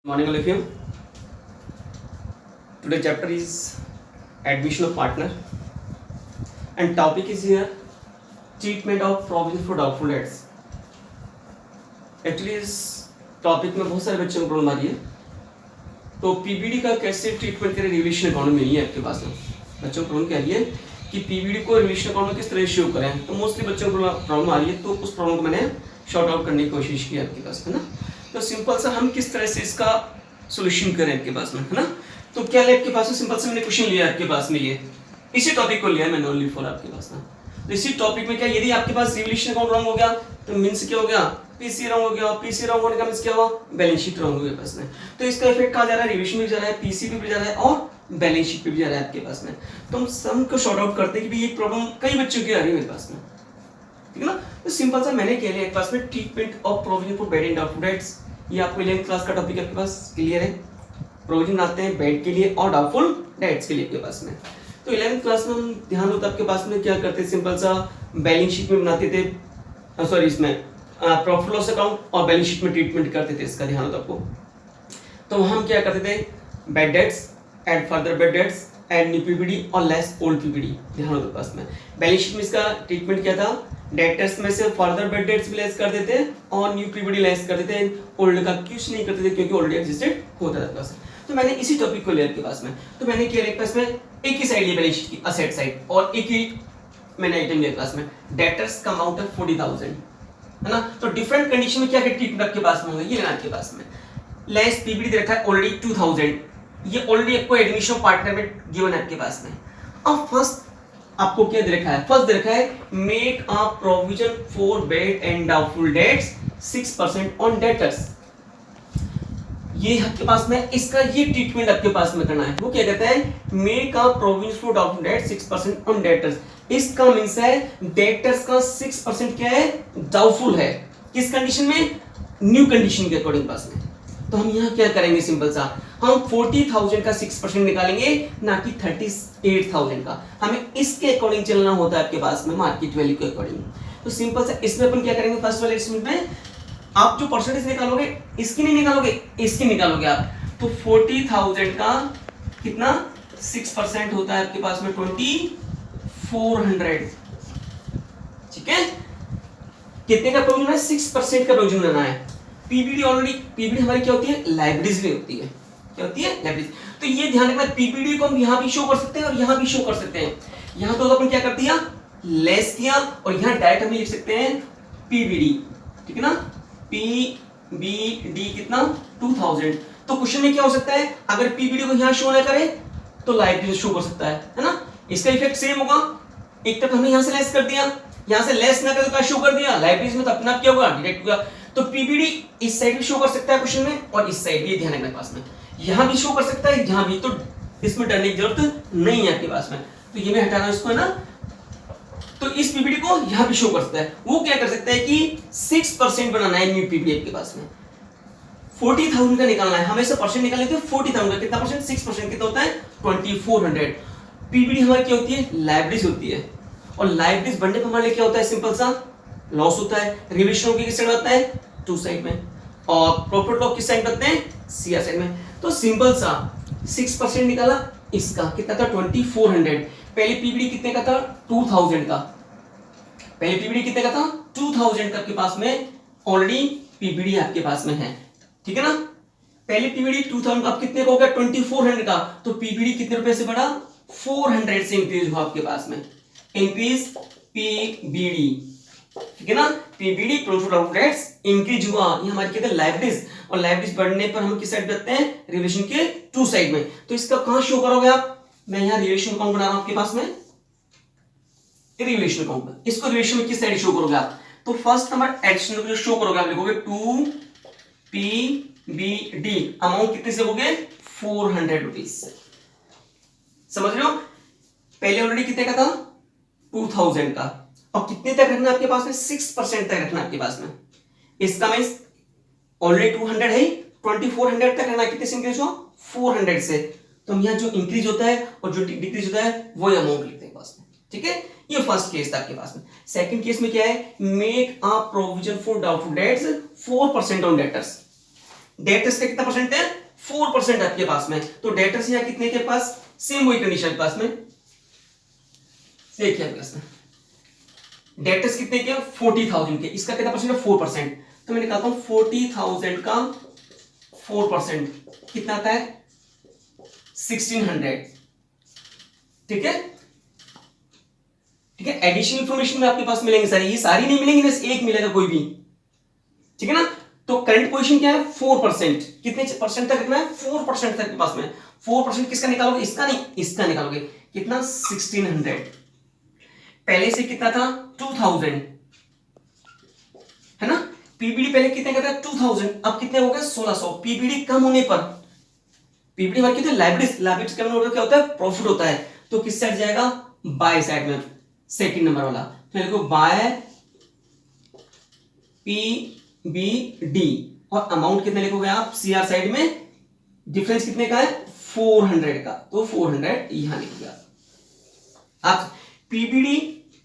Morning all of you. Today chapter is admission of partner and topic is here treatment of provision for doubtful debts. Actually इस topic में बहुत सारे बच्चों को problem आ रही है, तो पीबीडी का कैसे ट्रीटमेंट करें रिलेशन अकाउंट में नहीं है आपके पास में। बच्चों को प्रॉब्लम क्या है कि पीबीडी को रिलेशन अकाउंट में किस तरह शो करें, तो मोस्टली बच्चों को प्रॉब्लम आ रही है, तो उस प्रॉब्लम को मैंने शॉर्ट आउट करने की कोशिश की आपके पास में ना। तो सिंपल सा हम किस तरह से इसका सॉल्यूशन करें आपके पास में, है ना। तो क्या है आपके पास में, सिंपल से मैंने क्वेश्चन लिया आपके पास में, ये इसी टॉपिक को लिया मैंने ओनली फॉर आपके पास में। तो इसी टॉपिक में क्या, यदि आपके पास रिवोल्यूशन अकाउंट रॉन्ग हो गया तो मींस क्या हो गया, पीसी रॉन्ग हो गया, पीसी रॉन्ग होने का मींस क्या हुआ, बैलेंस शीट रॉन्ग हो गया पास में। तो इसका इफेक्ट कहां जा रहा है, रिवोल्यूशन में जा रहा है, पीसी पे भी जा रहा है और बैलेंस शीट पे भी जा रहा है आपके पास में। तो हम सम को शॉर्ट आउट करते हैं कि ये प्रॉब्लम कई बच्चों की आ रही है मेरे पास में, ठीक है ना। तो सिंपल सा मैंने कह लिया एक पास में treatment of provision for bed and doubtful debts. ये आपको 11th क्लास का टॉपिक आपके पास क्लियर है। प्रोविजन आते हैं बेड के लिए और डाउटफुल डेट्स के लिए आपके पास में। तो 11th क्लास में हम ध्यान होता आपके पास में क्या करते, सिंपल सा बैलेंस शीट में बनाते थे, सॉरी इसमें प्रॉफिट लॉस अकाउंट और बैलेंस शीट में ट्रीटमेंट करते थे, इसका ध्यान होता आपको। तो हम क्या करते थे, bad debts, add further bad debts, add new PPD और लेस ओल्ड पीपीडी, ध्यान होता पास में। बैलेंस शीट में इसका ट्रीटमेंट क्या था, डेटर्स में से फर्दर बेड डेट्स भी लेस कर देते और न्यू पीपीडी लेस कर देते, ओल्ड का कुछ नहीं करते थे क्योंकि ऑलरेडी एग्जिस्टेड होता था पास। तो मैंने इसी टॉपिक को लिया आपके पास में। तो मैंने क्या लिया पास में, एक ही साइड लिया बैलेंस शीट की, असेट साइड, और एक ही मैंने आइटम लिया क्लास में, डेटर्स का अमाउंट है 40,000, है ना। तो डिफरेंट कंडीशन में क्या क्या ट्रीटमेंट आपके पास में होगा, ये लेना आपके पास में। लेस पीपीडी दे रखा है ऑलरेडी 2000, ये ऑलरेडी आपको एडमिशन पार्टनर में गिवन है आपके पास में। अब फर्स्ट आपको क्या दे रखा है, फर्स्ट दे रखा है make a provision for bed and doubtful debts 6% on debtors. ये आपके पास में इसका ये ट्रीटमेंट आपके पास में करना है। वो क्या कहता है, make a provision for doubtful dates 6% on debtors. इसका मींस है डेटर्स का 6% क्या है, डाउटफुल है। किस कंडीशन में, न्यू कंडीशन के अकॉर्डिंग पास में। तो हम यहाँ क्या करेंगे, सिंपल सा हम 40,000 का 6% निकालेंगे, ना कि 38,000 का। हमें इसके अकॉर्डिंग चलना होता है आपके पास में, मार्केट वैल्यू के अकॉर्डिंग। तो सिंपल सा इसमें अपन क्या करेंगे, फर्स्ट वाले एस्टिमेट में आप जो परसेंटेज निकालोगे, इसकी नहीं निकालोगे, इसकी निकालोगे आप। तो 40,000 का कितना 6% होता है आपके पास में 2400, ठीक है। कितने का प्रोविजन है, 6% का प्रोविजन लेना है। पीबीडी ऑलरेडी, पीबीडी हमारी क्या होती है, लाइब्रेरीज में होती है। क्या होती है, लाइब्रेरीज। तो ये ध्यान रखना, पीबीडी को हम यहां भी शो कर सकते हैं और यहां भी शो कर सकते हैं। यहां तो अपन क्या कर दिया, लेस किया, और यहां डायरेक्ट हम लिख सकते हैं पीबीडी, ठीक है ना। पीबीडी कितना 2000। तो क्वेश्चन में क्या हो सकता है, अगर पीबीडी को यहां शो ना करे तो लाइब्रेरी शो कर सकता है ना। इसका इफेक्ट सेम होगा, एक तरफ हमने यहां से लेस कर दिया, यहां से लेस ना कर तो क्या शो कर दिया, लाइब्रेरीज में तो अपना क्या होगा, डायरेक्ट होगा। तो पीबीडी इस साइड भी शो कर सकता है क्वेश्चन में, और इस साइड भी, ध्यान रखना पास में, यहां भी शो कर सकता है, यहां भी। तो इसमें डरने की जरूरत नहीं है आपके पास में। तो ये मैं हटाना इसको, है ना। तो इस पीबीडी को यहां भी शो कर सकता है। वो क्या कर सकता है कि 6% बनाना है न्यू पीबीडी आपके पास में। 40,000 का निकालना है, हमेशा परसेंट निकालने थे 40,000 का, कितना परसेंट, 6% कितना होता है 2400। पीबीडी हमारी क्या होती है, लाइब्रेरीज होती है, और लाइब्रेरीज बनने पर हमारे क्या होता है, सिंपल सा लॉस होता है। रिविजन की किस साइड होता है, टू साइड में, और प्रॉफिट लॉस किस साइड होते हैं, सीआर साइड में। तो सिंपल सा 6% निकाला, इसका कितना था 2400। पहले पीबीडी कितने का था, 2000 का। पहले पीबीडी कितने का था, 2000 का आपके पास में ऑलरेडी पीबीडी आपके पास में है, ठीक है ना। पहले पीबीडी 2000 का, अब कितने का हो गया 2400 का। तो पीबीडी कितने रुपए से बढ़ा, 400 से इंक्रीज हुआ आपके पास में, इंक्रीज पीबीडी, ठीक है ना। PBD profit of debts increase हुआ, ये हमारी कहते हैं लाइब्रेरीज, और लाइब्रेरीज बढ़ने पर हम किस साइड करते हैं, रिलेशन के टू साइड में। तो इसका कहां शो करोगे आप, मैं यहां रिलेशन अकाउंट बना रहा हूं आपके पास में, रिलेशन अकाउंट में। इसको रिलेशन में किस साइड शो करोगे आप, तो फर्स्ट नंबर एडिशन को जो शो करोगे आप लिखोगे 2 पीबीडी, अमाउंट कितने से लोगे 400 रुपीज से, समझ रहे हो। पहले ऑलरेडी कितने का था 2000 का, और कितने तक रखना आपके पास में, 6% तक रखना आपके पास में। इसका मींस ऑलरेडी 200 है, 2400 तक रखना, कितने से इंक्रीज हो 400 से। तो हम यहाँ जो इंक्रीज होता है और जो डिक्रीज होता है वो अमाउंट लिखते हैं पास में, ठीक है। ये फर्स्ट केस था आपके पास में। सेकंड केस में क्या है, make a provision for doubtful dates 4% on debtors. Debtors का कितना परसेंट है? 4% आपके पास में। तो डेटर्स यहाँ कितने के पास? सेम वही कंडीशन के पास में। देखिए आपके पास में डेटर्स कितने के? 40,000 के। इसका कितना परसेंट है? 4%। तो मैं निकालता हूं 40,000 का 4% कितना आता है? 1600। ठीक है, ठीक है। एडिशनल इंफॉर्मेशन में आपके पास मिलेंगे सारी, ये सारी नहीं मिलेंगी, बस एक मिलेगा कोई भी। ठीक है ना। तो करंट पोजीशन क्या है? 4%। कितने परसेंट तक रखना है? 4% तक के पास में। 4% किसका निकालोगे? इसका नहीं, इसका निकालोगे। कितना? 1600। पहले से कितना था? 2000 है ना। पीबीडी पहले कितने का था? 2000। अब कितने हो गए? 1600। पीबीडी कम होने पर, पीबीडी वर्क कितने? लाइबिलिटीज कम होने पर क्या होता है? प्रॉफिट होता है। तो किस साइड जाएगा? बाय साइड में, सेकंड नंबर वाला। तो देखो बाय पीबीडी, और अमाउंट कितने लिखोगे आप? सीआर साइड में। डिफरेंस कितने का है? 400 का। तो 400 यहां लिखोगे आप। पीबीडी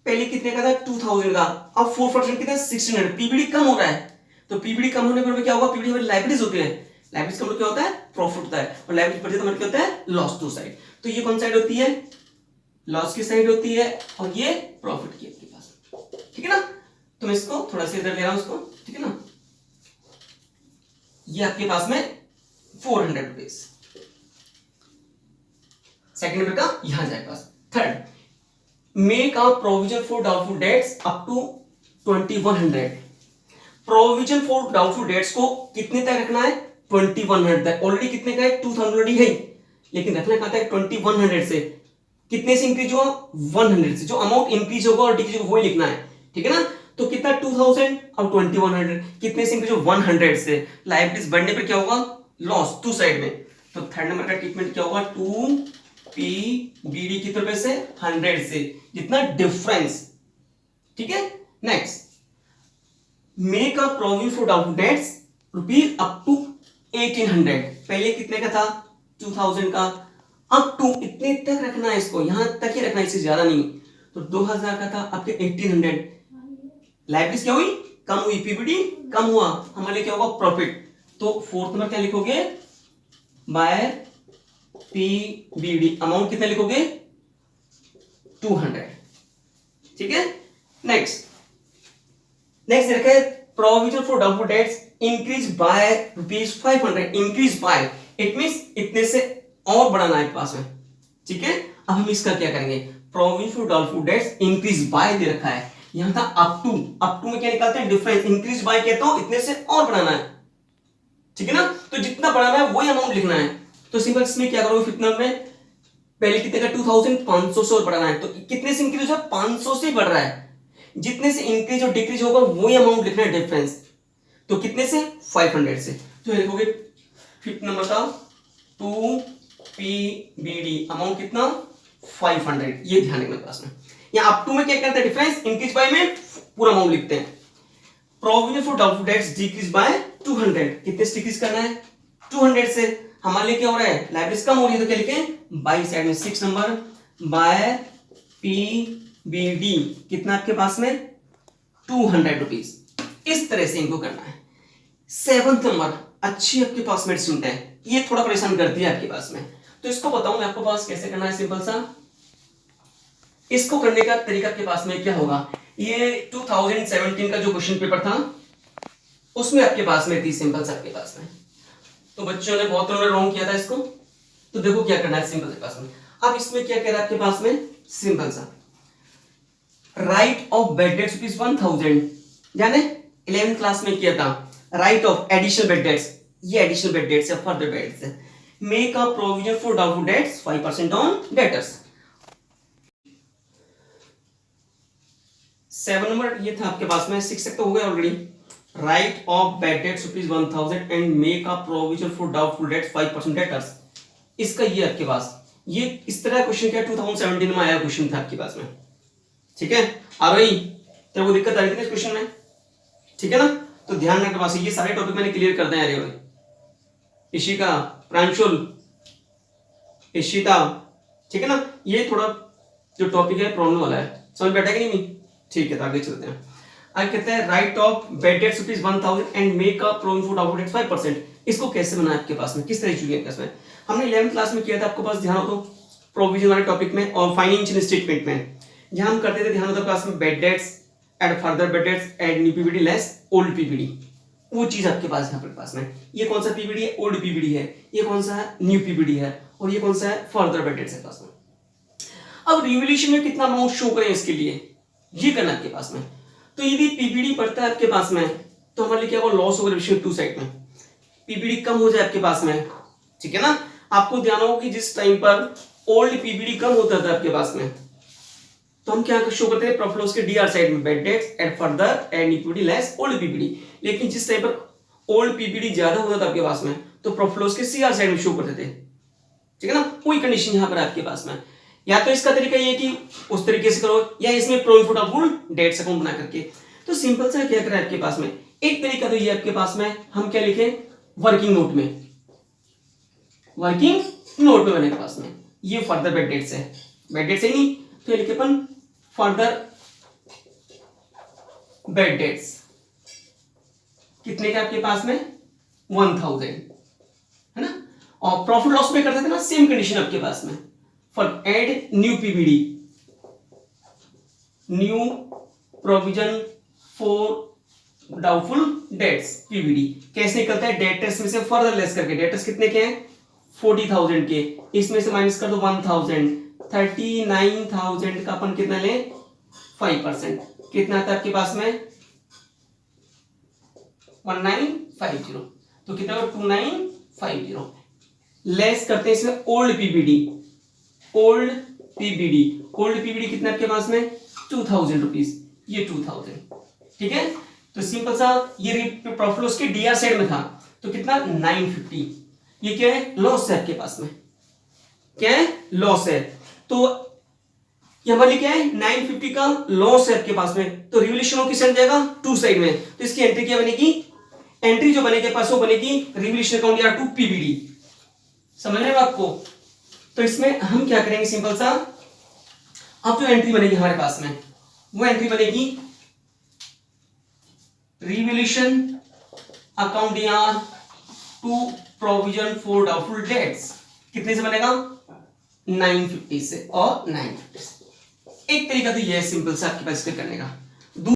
पहले कितने का था? 2000 का। अब 4% कितना? 1600। पीबीडी कम हो रहा है, तो पीबीडी कम होने पर क्या होगा? पीबीडी में लाइबिलिटीज होती है, लाइबिलिटीज का मतलब क्या होता है? प्रॉफिट होता है, और लाइबिलिटी बढ़ जाए तो मतलब क्या होता है? Loss to side. तो ये कौन साइड होती है? लॉस की साइड होती है, और ये प्रॉफिट की आपके पास। ठीक है ना। तो मैं इसको थोड़ा सा इधर ले रहा हूं इसको। ठीक है ना। ये आपके पास में 400 रुपीज सेकंड नंबर का यहां जाए पास। Third, make a provision for doubtful debts up to 2100। Provision for doubtful debts को कितने तक रखना है? 2100 तक। ऑलरेडी कितने का है? 2000 ऑलरेडी है, लेकिन रखना कहां तक? 2100 से। कितने से इंक्रीज होगा? 100 से। जो अमाउंट इंक्रीज होगा और डिक्रीज होगा वही लिखना है। ठीक है ना। तो कितना? 2000 और 2100 कितने से इंक्रीज हो? 100 से। लाइबिलिटीज बढ़ने पर क्या होगा? लॉस टू साइड में। तो थर्ड नंबर का ट्रीटमेंट क्या होगा? 2 पीबीडी कितने रुपए से? 100 से, जितना डिफरेंस। ठीक है। Next, make a provision for doubtful debts rupees up to 1800। पहले कितने का था? 2000 का। अप टू इतने तक रखना है इसको, यहां तक ही रखना है, इससे ज्यादा नहीं। तो 2000 का था, अब के 1800। लाइबिलिटीज क्या हुई? कम हुई। पीबीडी कम हुआ, हमारे लिए क्या होगा? प्रॉफिट। तो फोर्थ नंबर क्या लिखोगे? बाय पीबीडी अमाउंट कितना लिखोगे? 200। ठीक है। नेक्स्ट देखा है provision for doubtful debts increase bye ₹500। Increase by it means इतने से और बढ़ाना है पास में। ठीक है। अब हम इसका क्या करेंगे? Provision for doubtful debts increase by दे रखा है, यहां था अप टू। अप टू में क्या निकालते हैं? डिफरेंस। इंक्रीज बाय कहता हूं इतने से और बढ़ाना है। ठीक है ना। तो जितना बढ़ाना है वही अमाउंट लिखना है। तो सिंपल इसमें क्या करोगे? फिफ्थ नंबर में पहले कितने का? 2500 से और बढ़ाना है। तो कितने से इंक्रीज है? 500 से बढ़ रहा है। जितने से इंक्रीज और डिक्रीज होगा वही अमाउंट लिखना है, डिफरेंस। तो कितने से? 500 से। तो लिखोगे फिफ्थ नंबर का 2 पीबीडी अमाउंट कितना? 500। ये ध्यान रखना पास में। यहां अप टू में क्या करते हैं? डिफरेंस। इंक्रीज बाय में पूरा अमाउंट लिखते हैं। Provision for doubtful dates decrease by 200। कितने से डिक्रीज करना है? 200 से। हमारे लिए क्या हो रहा है? लाइबिलिटीज कम हो रही है, तो क्या लिखें? बाई साइड में 6 नंबर बाय पीबीडी कितना आपके पास में? 200 रुपीज। इस तरह से इनको करना है। सेवंथ नंबर अच्छी आपके पास में स्टूडेंट है, ये थोड़ा परेशान करती है आपके पास में, तो इसको बताऊं मैं आपको पास कैसे करना है। सिंपल सा इसको करने का तरीका आपके पास में क्या होगा? ये 2017 का जो क्वेश्चन पेपर था उसमें आपके पास में थी सिंपल सा आपके पास में, तो बच्चों ने बहुत रॉन्ग किया था इसको। तो देखो क्या करना है सिंपल से पास में। अब इसमें क्या कह रहा है आपके पास में? सिंपल सा right of bad debts rupees 1000, यानी 11th क्लास में किया था। Right of additional bad debts, ये एडिशनल बेड डेट्स है, फर्दर डेट्स है। Make a provision for doubtful dates 5% on debtors. 7 number ये था आपके पास में, 6 तक तो हो गया already. Right of bad debts rupees 1000 and make a provision for doubtful dates 5% debtors. इसका ये आपके पास ये इस तरह क्वेश्चन क्या 2017 में आया क्वेश्चन था आपके पास में। ठीक है। आ रही तेरे को दिक्कत आ रही थी इस क्वेश्चन में? ठीक है ना। तो ध्यान रखने पास ये सारे टॉपिक मैंने क्लियर कर दिए हैं। अरे इशिका, प्रांशुल, इशिता, ठीक है ना। ये थोड़ा जो टॉपिक है प्रॉब्लम वाला है, समझ बैठा कि नहीं? ठीक है, तो आगे चलते हैं। आगे कहते हैं right of bad debts rupees 1000 and make a provision for doubtful dates 5%। इसको कैसे बनाए आपके पास में, किस तरह चुनिए आपके पास में। हमने 11th क्लास में किया था, आपको पास ध्यान हो तो, प्रोविजन वाले टॉपिक में और फाइनेंशियल स्टेटमेंट में, जहां हम करते थे ध्यान होता क्लास में bad debts, add further bad debts, add new PBD less old PBD, वो चीज आपके पास है। आपके पास में ये कौन सा पीबीडी है, ओल्ड पीबीडी है, ये कौन सा है, न्यू पीबीडी है, और ये कौन सा है, फर्दर बैड डेट्स है पास में। अब रिवैल्यूएशन में कितना अमाउंट शो करें इसके लिए, ये करना आपके पास में। तो यदि पीबीडी बढ़ता है आपके पास में तो हमारे लिए क्या होगा, लॉस होगा रिवैल्यूएशन टू साइड में। पीबीडी कम हो जाए आपके पास में, ठीक है ना, आपको ध्यान होगा कि जिस टाइम पर ओल्ड पीबीडी कम होता था आपके पास में, तो हम क्या शो करते हैं, प्रॉफिट लॉस के डीआर साइड में bad dates and further and new PBD less old PBD. लेकिन जिस टाइम पर ओल्ड पीबीडी ज्यादा होता था आपके पास में, तो प्रॉफिट लॉस के सीआर साइड में शो करते थे, ठीक है ना। कोई कंडीशन यहां पर आपके पास में, या तो इसका तरीका ये कि उस तरीके से करो, या इसमें profit of good dates account बना करके। तो सिंपल सा क्या करें आपके पास में, एक तरीका तो ये आपके पास में, हम क्या लिखें, वर्किंग नोट में, वर्किंग नोट में बने के पास में ये फर्दर बैड डेट्स है, बैड डेट्स है नहीं तो ये लिखे अपन फर्दर बैड डेट्स, कितने का आपके पास में 1000 है ना। और प्रॉफिट लॉस में करते थे ना, सेम कंडीशन आपके पास में, for add new PBD, new provision for doubtful debts PBD. कैसे निकलता है, डेटर्स में से फर्दर लेस करके, डेटर्स कितने के हैं 40,000 के, इसमें से माइनस कर दो 1000, 39,000 का अपन कितना ले 5%, कितना आता है आपके पास में 1950, तो कितना 2950 लेस करते हैं इसमें old PBD, old PBD, old PBD कितना आपके पास में 2000 रुपीज, ये 2000, ठीक है। तो सिंपल सा ये प्रॉफिट लॉस के डीआर साइड में था, तो कितना 950, ये क्या है, लॉस है आपके पास में, क्या है, लॉस है। तो ये हमारे लिए क्या है, 950 का लॉस है आपके पास में, तो रिवैल्यूएशन किस साइड जाएगा, टू साइड में। तो इसकी एंट्री क्या बनेगी, एंट्री जो बनेगी पास वो बनेगी रिवैल्यूएशन अकाउंट या टू पीबीडी, समझ रहे हो आपको। तो इसमें हम क्या करेंगे, सिंपल सा अब जो एंट्री बनेगी हमारे पास में, वो एंट्री बनेगी रिवैल्यूएशन अकाउंट या to provision for doubtful debts, कितने से बनेगा 950 से और 950 से। एक तरीका तो यह है सिंपल सा आपके पास करने का।